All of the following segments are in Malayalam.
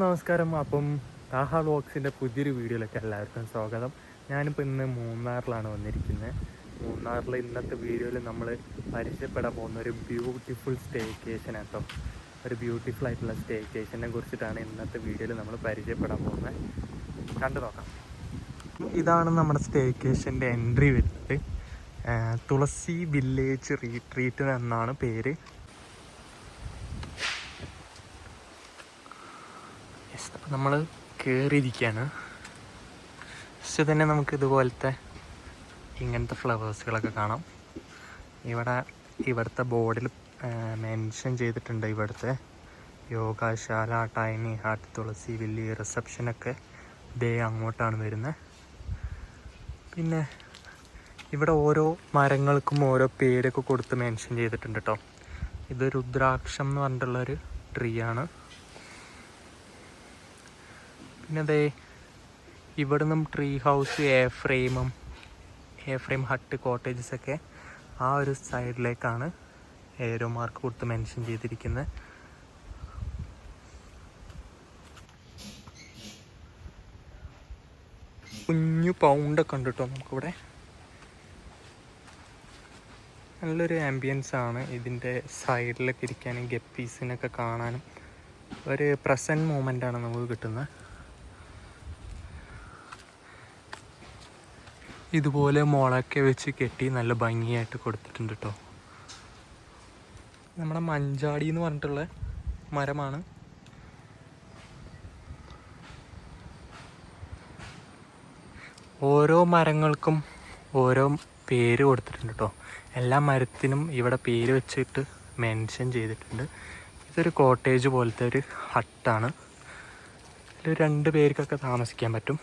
നമസ്കാരം. അപ്പം താഹ വ്ളോഗ്സിൻ്റെ പുതിയൊരു വീഡിയോയിലേക്ക് എല്ലാവർക്കും സ്വാഗതം. ഞാനിപ്പോൾ ഇന്ന് മൂന്നാറിലാണ് വന്നിരിക്കുന്നത്. മൂന്നാറിൽ ഇന്നത്തെ വീഡിയോയിൽ നമ്മൾ പരിചയപ്പെടാൻ പോകുന്ന ഒരു ബ്യൂട്ടിഫുൾ സ്റ്റേക്കേഷൻ കേട്ടോ. ഒരു ബ്യൂട്ടിഫുൾ ആയിട്ടുള്ള സ്റ്റേക്കേഷനെ കുറിച്ചിട്ടാണ് ഇന്നത്തെ വീഡിയോയിൽ നമ്മൾ പരിചയപ്പെടാൻ പോകുന്നത്. കണ്ടു നോക്കാം. ഇതാണ് നമ്മുടെ സ്റ്റേക്കേഷൻ്റെ എൻട്രി വരുന്നത്. തുളസി വില്ലേജ് റീട്രീറ്റ് എന്നാണ് പേര്. അപ്പം നമ്മൾ കയറിയിരിക്കുകയാണ്. പക്ഷെ തന്നെ നമുക്ക് ഇതുപോലത്തെ ഇങ്ങനത്തെ ഫ്ലവേഴ്സുകളൊക്കെ കാണാം. ഇവിടുത്തെ ബോർഡിൽ മെൻഷൻ ചെയ്തിട്ടുണ്ട് ഇവിടുത്തെ യോഗാശാല, ടൈനി ഹാർട്ട്, തുളസി വില്ലി റിസപ്ഷനൊക്കെ ദേ അങ്ങോട്ടാണ് വരുന്നത്. പിന്നെ ഇവിടെ ഓരോ മരങ്ങൾക്കും ഓരോ പേരൊക്കെ കൊടുത്ത് മെൻഷൻ ചെയ്തിട്ടുണ്ട് കേട്ടോ. ഇത് രുദ്രാക്ഷം എന്ന് പറഞ്ഞിട്ടുള്ളൊരു ട്രീ ആണ്. പിന്നെ അതേ ഇവിടെ നിന്നും tree house, A frame hut, കോട്ടേജസൊക്കെ ആ ഒരു സൈഡിലേക്കാണ് ഏരോ മാർക്ക് കൊടുത്ത് മെൻഷൻ ചെയ്തിരിക്കുന്നത്. കുഞ്ഞു പൗണ്ടൊക്കെ ഉണ്ട് കേട്ടോ നമുക്കിവിടെ. നല്ലൊരു ആംബിയൻസ് ആണ് ഇതിൻ്റെ സൈഡിലൊക്കെ ഇരിക്കാനും ഗപ്പീസിനൊക്കെ കാണാനും ഒരു പ്രസൻറ്റ് മൂമെൻ്റാണ് നമുക്ക് കിട്ടുന്നത്. ഇതുപോലെ മുളയൊക്കെ വെച്ച് കെട്ടി നല്ല ഭംഗിയായിട്ട് കൊടുത്തിട്ടുണ്ട് കേട്ടോ. നമ്മുടെ മഞ്ചാടി എന്ന് പറഞ്ഞിട്ടുള്ള മരമാണ്. ഓരോ മരങ്ങൾക്കും ഓരോ പേര് കൊടുത്തിട്ടുണ്ട് കേട്ടോ. എല്ലാ മരത്തിനും ഇവിടെ പേര് വെച്ചിട്ട് മെൻഷൻ ചെയ്തിട്ടുണ്ട്. ഇതൊരു കോട്ടേജ് പോലത്തെ ഒരു ഹട്ടാണ്. ഇതിൽ 2 പേർക്കൊക്കെ താമസിക്കാൻ പറ്റും.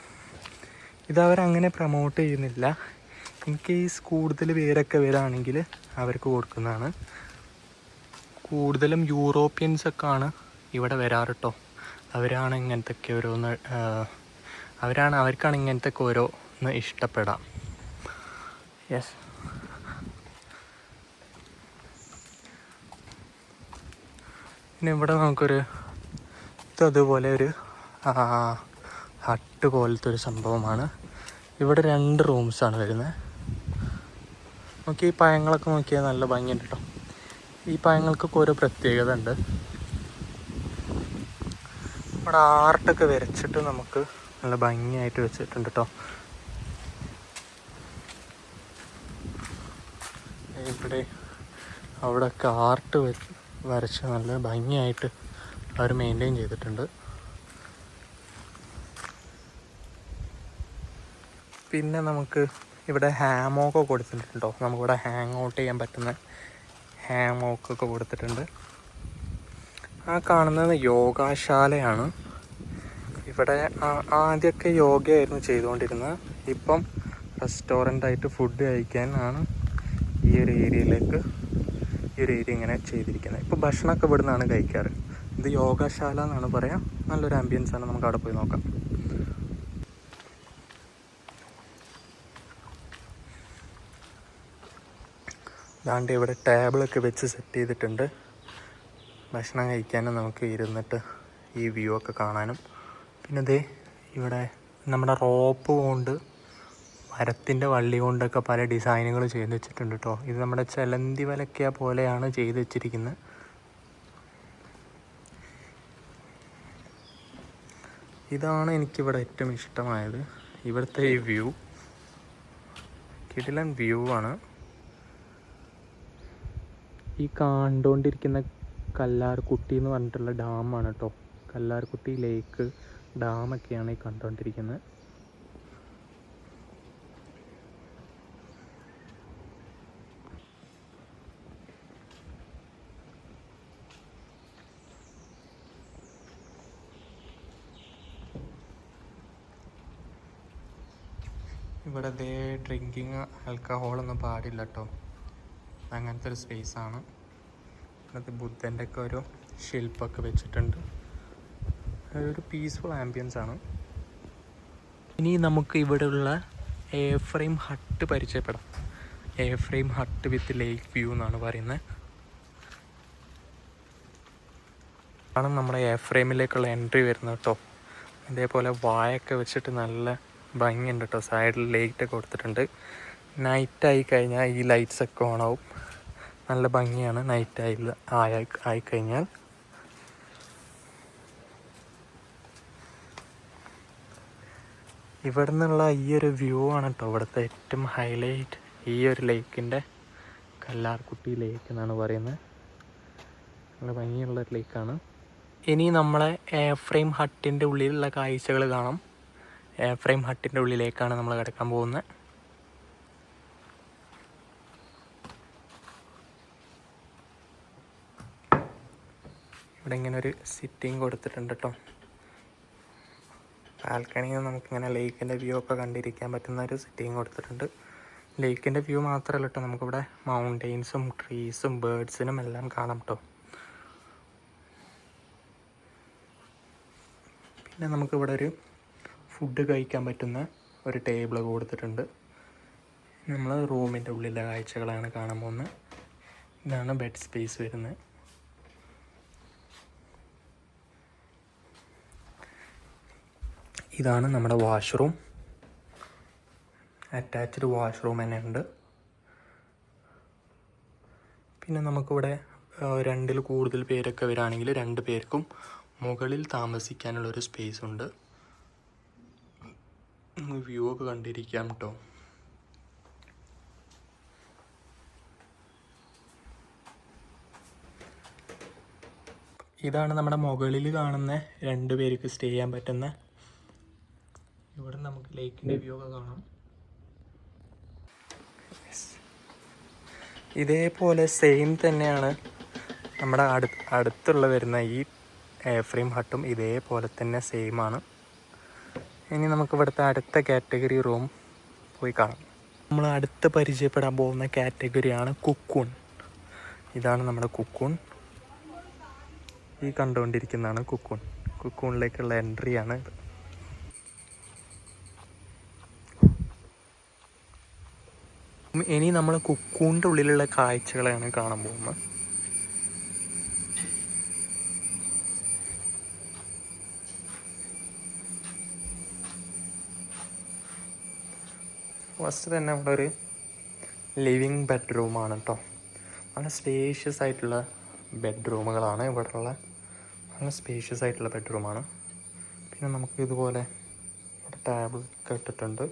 ഇതവരങ്ങനെ പ്രൊമോട്ട് ചെയ്യുന്നില്ല. ഇൻ കേസ് കൂടുതൽ പേരൊക്കെ വരാണെങ്കിൽ അവർക്ക് കൊടുക്കുന്നതാണ്. കൂടുതലും യൂറോപ്യൻസൊക്കെ ആണ് ഇവിടെ വരാറ് കേട്ടോ. അവർക്കാണ് ഇങ്ങനത്തെ ഓരോന്ന് ഇഷ്ടപ്പെടാം. യെസ്. പിന്നെ ഇവിടെ നമുക്കൊരു ഇതതുപോലെ ഒരു ഹട്ട് പോലത്തെ ഒരു സംഭവമാണ്. ഇവിടെ 2 റൂംസാണ് വരുന്നത്. നോക്കി ഈ പഴങ്ങളൊക്കെ നോക്കിയാൽ നല്ല ഭംഗിയുണ്ട് കേട്ടോ. ഈ പഴങ്ങൾക്കൊക്കെ ഓരോ പ്രത്യേകത ഉണ്ട്. ഇവിടെ ആർട്ടൊക്കെ വരച്ചിട്ട് നമുക്ക് നല്ല ഭംഗിയായിട്ട് വെച്ചിട്ടുണ്ട് കേട്ടോ. ഇവിടെ അവിടെയൊക്കെ ആർട്ട് വരച്ച് നല്ല ഭംഗിയായിട്ട് അവർ മെയിൻറ്റെയിൻ ചെയ്തിട്ടുണ്ട്. പിന്നെ നമുക്ക് ഇവിടെ ഹാമോക്ക് കൊടുത്തിട്ടുണ്ടോ. നമുക്കിവിടെ ഹാങ് ഔട്ട് ചെയ്യാൻ പറ്റുന്ന ഹാമോക്കൊക്കെ കൊടുത്തിട്ടുണ്ട്. ആ കാണുന്നത് യോഗാശാലയാണ്. ഇവിടെ ആദ്യമൊക്കെ യോഗയായിരുന്നു ചെയ്തുകൊണ്ടിരുന്നത്. ഇപ്പം റെസ്റ്റോറൻ്റായിട്ട് ഫുഡ് കഴിക്കാനാണ് ഈ ഒരു ഏരിയ ഇങ്ങനെ ചെയ്തിരിക്കുന്നത്. ഇപ്പോൾ ഭക്ഷണമൊക്കെ ഇവിടെ നിന്നാണ് കഴിക്കാറ്. ഇത് യോഗാശാല എന്നാണ് പറയാം. നല്ലൊരു ആംബിയൻസാണ്. നമുക്ക് അവിടെ പോയി നോക്കാം. ദാണ്ട് ഇവിടെ ടേബിളൊക്കെ വെച്ച് സെറ്റ് ചെയ്തിട്ടുണ്ട്. ഭക്ഷണം കഴിക്കാനും നമുക്ക് ഇരുന്നിട്ട് ഈ വ്യൂ ഒക്കെ കാണാനും. പിന്നെ ദേ ഇവിടെ നമ്മുടെ റോപ്പ് കൊണ്ട്, മരത്തിൻ്റെ വള്ളി കൊണ്ടൊക്കെ പല ഡിസൈനുകൾ ചെയ്ത് വെച്ചിട്ടുണ്ട് കേട്ടോ. ഇത് നമ്മുടെ ചെലന്തി വലയ്ക്ക പോലെയാണ് ചെയ്ത് വെച്ചിരിക്കുന്നത്. ഇതാണ് എനിക്കിവിടെ ഏറ്റവും ഇഷ്ടമായത്. ഇവിടുത്തെ ഈ വ്യൂ കിടിലൻ വ്യൂ ആണ്. ഈ കണ്ടുകൊണ്ടിരിക്കുന്ന കല്ലാർകുട്ടി എന്ന് പറഞ്ഞിട്ടുള്ള ഡാമാണ് കേട്ടോ. കല്ലാർകുട്ടി ലേക്ക് ഡാമൊക്കെയാണ് ഈ കണ്ടുകൊണ്ടിരിക്കുന്നത്. ഇവിടെ ഡ്രിങ്കിങ് ആൽക്കഹോളൊന്നും പാടില്ല കേട്ടോ. അങ്ങനത്തെ ഒരു സ്പേസാണ്. അത് ബുദ്ധൻ്റെ ഒക്കെ ഓരോ ശില്പമൊക്കെ വെച്ചിട്ടുണ്ട്. ഒരു പീസ്ഫുൾ ആംബിയൻസ് ആണ്. ഇനി നമുക്ക് ഇവിടെയുള്ള എ ഫ്രെയിം ഹട്ട് പരിചയപ്പെടാം. A frame hut with lake view എന്നാണ് പറയുന്നത്. ആണ് നമ്മുടെ എ ഫ്രെയിമിലേക്കുള്ള എൻട്രി വരുന്നത് കേട്ടോ. ഇതേപോലെ വായൊക്കെ വെച്ചിട്ട് നല്ല ഭംഗിയുണ്ട് കേട്ടോ. സൈഡിൽ ലൈറ്റൊക്കെ കൊടുത്തിട്ടുണ്ട്. നൈറ്റായി കഴിഞ്ഞാൽ ഈ ലൈറ്റ്സൊക്കെ ഓണാവും. നല്ല ഭംഗിയാണ് ആയിക്കഴിഞ്ഞാൽ. ഇവിടെ നിന്നുള്ള ഈ ഒരു വ്യൂ ആണ് കേട്ടോ ഇവിടുത്തെ ഏറ്റവും ഹൈലൈറ്റ്. ഈ ഒരു ലേക്കിൻ്റെ കല്ലാർകുട്ടി ലേക്ക് എന്നാണ് പറയുന്നത്. നല്ല ഭംഗിയുള്ളൊരു ലേക്കാണ്. ഇനി നമ്മളെ എയർ ഫ്രെയിം ഹട്ടിൻ്റെ ഉള്ളിലുള്ള കാഴ്ചകൾ കാണാം. എയർ ഫ്രെയിം ഹട്ടിൻ്റെ ഉള്ളിലേക്കാണ് നമ്മൾ കിടക്കാൻ പോകുന്നത്. ഇവിടെ ഇങ്ങനെ ഒരു സിറ്റിംഗ് കൊടുത്തിട്ടുണ്ട് കേട്ടോ. ബാൽക്കണിയിൽ നിന്ന് നമുക്കിങ്ങനെ ലേക്കിൻ്റെ വ്യൂ ഒക്കെ കണ്ടിരിക്കാൻ പറ്റുന്ന ഒരു സിറ്റിംഗ് കൊടുത്തിട്ടുണ്ട്. ലേക്കിൻ്റെ വ്യൂ മാത്രമല്ല കേട്ടോ, നമുക്കിവിടെ മൗണ്ടെയ്ൻസും ട്രീസും ബേർഡ്സിനും എല്ലാം കാണാം കേട്ടോ. പിന്നെ നമുക്കിവിടെ ഒരു ഫുഡ് കഴിക്കാൻ പറ്റുന്ന ഒരു ടേബിൾ കൊടുത്തിട്ടുണ്ട്. നമ്മൾ റൂമിൻ്റെ ഉള്ളിലെ കാഴ്ചകളാണ് കാണാൻ പോകുന്നത്. ഇതാണ് ബെഡ് സ്പേസ് വരുന്നത്. ഇതാണ് നമ്മുടെ വാഷ്റൂം. അറ്റാച്ച്ഡ് വാഷ്റൂം തന്നെ ഉണ്ട്. പിന്നെ നമുക്കിവിടെ 2ൽ കൂടുതൽ പേരൊക്കെ വരികയാണെങ്കിൽ 2 പേർക്കും മുകളിൽ താമസിക്കാനുള്ളൊരു സ്പേസ് ഉണ്ട്. വ്യൂ ഒക്കെ കണ്ടിരിക്കാം കേട്ടോ. ഇതാണ് നമ്മുടെ മുകളിൽ കാണുന്ന 2 പേർക്ക് സ്റ്റേ ചെയ്യാൻ പറ്റുന്ന. ഇവിടെ നമുക്ക് ലേക്കിൻ്റെ വ്യൂ ഒക്കെ കാണാം. ഇതേപോലെ സെയിം തന്നെയാണ് നമ്മുടെ അടുത്തുള്ള വരുന്ന ഈ എയർ ഫ്രെയിം ഹട്ടും. ഇതേപോലെ തന്നെ സെയിം ആണ്. ഇനി നമുക്ക് ഇവിടുത്തെ അടുത്ത കാറ്റഗറി റൂം പോയി കാണാം. നമ്മൾ അടുത്ത് പരിചയപ്പെടാൻ പോകുന്ന കാറ്റഗറിയാണ് കുക്കൂൺ. ഇതാണ് നമ്മുടെ കുക്കൂൺ. ഈ കണ്ടുകൊണ്ടിരിക്കുന്നതാണ് കുക്കൂൺ. കുക്കൂണിലേക്കുള്ള എൻട്രിയാണ് ഇത്. ഇനി നമ്മൾ കുക്കൂണിൻ്റെ ഉള്ളിലുള്ള കാഴ്ചകളാണ് കാണാൻ പോകുന്നത്. ഫസ്റ്റ് തന്നെ അവിടെ ഒരു ലിവിങ് ബെഡ്റൂമാണ് കേട്ടോ. നല്ല സ്പേഷ്യസ് ആയിട്ടുള്ള ബെഡ്റൂമുകളാണ് ഇവിടെയുള്ള. നല്ല സ്പേഷ്യസ് ആയിട്ടുള്ള ബെഡ്റൂമാണ്. പിന്നെ നമുക്ക് ഇതുപോലെ ഇവിടെ ടേബിൾ ഒക്കെ ഇട്ടിട്ടുണ്ട്.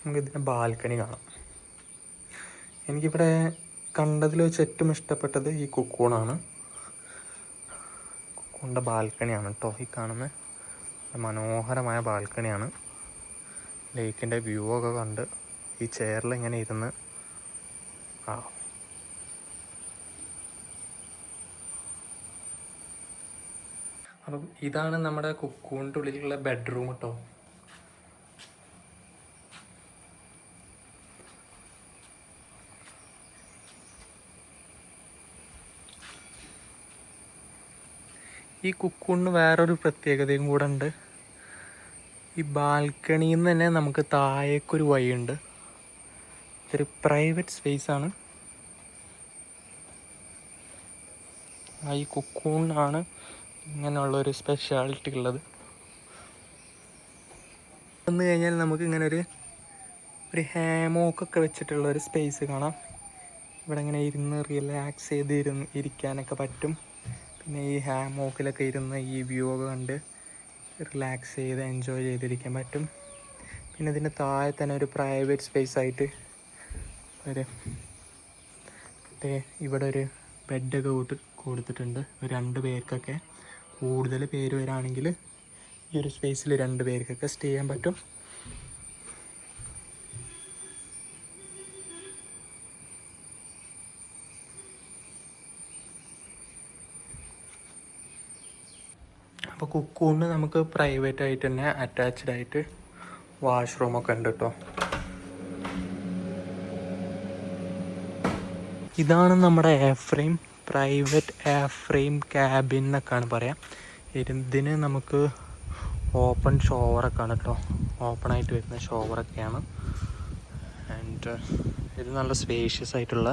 നമുക്കിതിൻ്റെ ബാൽക്കണി കാണാം. എനിക്കിവിടെ കണ്ടതിൽ വെച്ച് ഏറ്റവും ഇഷ്ടപ്പെട്ടത് ഈ കുക്കൂണാണ്. കുക്കൂണിൻ്റെ ബാൽക്കണിയാണ് കേട്ടോ ഈ കാണുന്നത്. മനോഹരമായ ബാൽക്കണിയാണ്. ലേക്കിൻ്റെ വ്യൂ ഒക്കെ കണ്ട് ഈ ചെയറിൽ ഇങ്ങനെ ഇരുന്ന് അപ്പം ഇതാണ് നമ്മുടെ കുക്കൂണിൻ്റെ ഉള്ളിലുള്ള ബെഡ്റൂം കേട്ടോ. ഈ കുക്കൂണിന് വേറൊരു പ്രത്യേകതയും കൂടെ ഉണ്ട്. ഈ ബാൽക്കണിയിൽ നിന്ന് തന്നെ നമുക്ക് താഴേക്കൊരു വഴിയുണ്ട്. ഇതൊരു പ്രൈവറ്റ് സ്പേസാണ്. ഈ കുക്കൂണിനാണ് ഇങ്ങനെയുള്ളൊരു സ്പെഷ്യാലിറ്റി ഉള്ളത്. വന്നു കഴിഞ്ഞാൽ നമുക്ക് ഇങ്ങനെ ഒരു ഹാമോക്കൊക്കെ വെച്ചിട്ടുള്ള ഒരു സ്പേസ് കാണാം. ഇവിടെ ഇങ്ങനെ ഇരുന്ന് റിലാക്സ് ചെയ്ത് ഇരിക്കാനൊക്കെ പറ്റും. പിന്നെ ഈ ഹാമോക്കിലൊക്കെ ഇരുന്ന് ഈ വ്യൂ ഒക്കെ കണ്ട് റിലാക്സ് ചെയ്ത് എൻജോയ് ചെയ്തിരിക്കാൻ പറ്റും. പിന്നെ ഇതിൻ്റെ താഴെ തന്നെ ഒരു പ്രൈവറ്റ് സ്പേസ് ആയിട്ട് ഇവിടെ ഒരു ബെഡൊക്കെ കൊടുത്തിട്ടുണ്ട്. 2 പേർക്കൊക്കെ, കൂടുതൽ പേര് വരാണെങ്കിൽ ഈ ഒരു സ്പേസിൽ 2 പേർക്കൊക്കെ സ്റ്റേ ചെയ്യാൻ പറ്റും. അപ്പോൾ കുക്കൂണിന് നമുക്ക് പ്രൈവറ്റ് ആയിട്ട് തന്നെ അറ്റാച്ച്ഡ് ആയിട്ട് വാഷ്റൂമൊക്കെ ഉണ്ട് കേട്ടോ. ഇതാണ് നമ്മുടെ air frame, private air frame cabin എന്നൊക്കെയാണ് പറയാം. ഇതിന് നമുക്ക് ഓപ്പൺ ഷോവറൊക്കെയാണ് കേട്ടോ. ഓപ്പണായിട്ട് വരുന്ന ഷോവറൊക്കെയാണ്. ആൻഡ് ഇത് നല്ല സ്പേഷ്യസ് ആയിട്ടുള്ള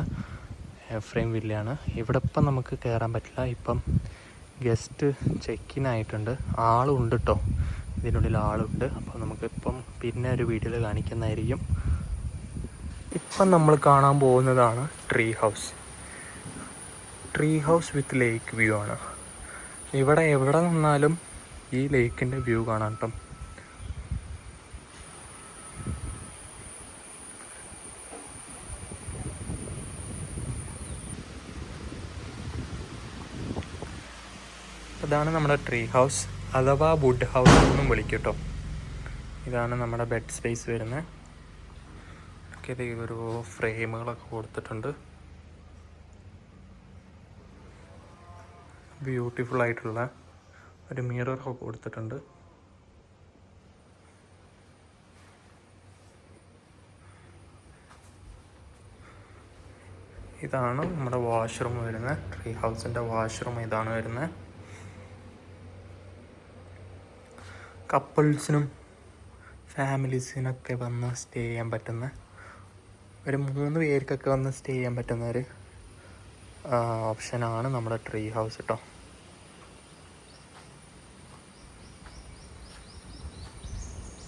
എയർ ഫ്രെയിം വില്ലയാണ്. ഇവിടെ ഇപ്പം നമുക്ക് കയറാൻ പറ്റില്ല. ഇപ്പം ഗസ്റ്റ് ചെക്ക് ഇൻ ആയിട്ടുണ്ട്. ആളും ഉണ്ട് കേട്ടോ, ഇതിനുള്ളിൽ ആളുണ്ട്. അപ്പോൾ നമുക്കിപ്പം പിന്നെ ഒരു വീഡിയോയിൽ കാണിക്കുന്നതായിരിക്കും. ഇപ്പം നമ്മൾ കാണാൻ പോകുന്നതാണ് ട്രീ ഹൗസ്. ട്രീ ഹൗസ് വിത്ത് ലേക്ക് വ്യൂ ആണ്. ഇവിടെ എവിടെ നിന്നാലും ഈ ലേക്കിൻ്റെ വ്യൂ കാണാം കേട്ടോ. അതാണ് നമ്മുടെ ട്രീ ഹൗസ്, അഥവാ വുഡ് ഹൗസ് എന്നും വിളിക്കും കേട്ടോ. ഇതാണ് നമ്മുടെ ബെഡ് സ്പേസ് വരുന്നത്. ഇത് ഒരു ഫ്രെയിമുകളൊക്കെ കൊടുത്തിട്ടുണ്ട്. ബ്യൂട്ടിഫുൾ ആയിട്ടുള്ള ഒരു മിററൊക്കെ കൊടുത്തിട്ടുണ്ട്. ഇതാണ് നമ്മുടെ വാഷ്റൂം വരുന്നത്. ട്രീ ഹൗസിൻ്റെ വാഷ്റൂം ഇതാണ് വരുന്നത്. കപ്പിൾസിനും ഫാമിലീസിനൊക്കെ വന്ന് സ്റ്റേ ചെയ്യാൻ പറ്റുന്ന, ഒരു 3 പേർക്കൊക്കെ വന്ന് സ്റ്റേ ചെയ്യാൻ പറ്റുന്ന ഒരു ഓപ്ഷനാണ് നമ്മുടെ ട്രീ ഹൗസ് കേട്ടോ.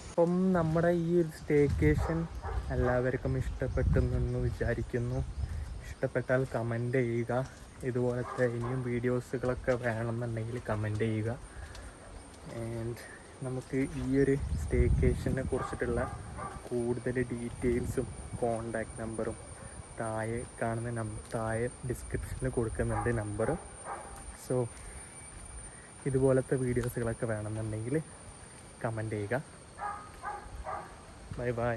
അപ്പം നമ്മുടെ ഈ ഒരു സ്റ്റേക്കേഷൻ എല്ലാവർക്കും ഇഷ്ടപ്പെട്ടെന്ന് വിചാരിക്കുന്നു. ഇഷ്ടപ്പെട്ടാൽ കമൻറ്റ് ചെയ്യുക. ഇതുപോലത്തെ ഇനിയും വീഡിയോസുകളൊക്കെ വേണമെന്നുണ്ടെങ്കിൽ കമൻറ്റ് ചെയ്യുക. ആൻഡ് നമുക്ക് ഈ ഒരു സ്റ്റേക്കേഷനെ കുറിച്ചിട്ടുള്ള കൂടുതൽ ഡീറ്റെയിൽസും കോണ്ടാക്ട് നമ്പറും താഴെ കാണുന്ന താഴെ ഡിസ്ക്രിപ്ഷനിൽ കൊടുക്കുന്നുണ്ട് നമ്പർ. സോ ഇതുപോലത്തെ വീഡിയോസുകളൊക്കെ വേണമെന്നുണ്ടെങ്കിൽ കമൻറ്റ് ചെയ്യുക. Bye bye.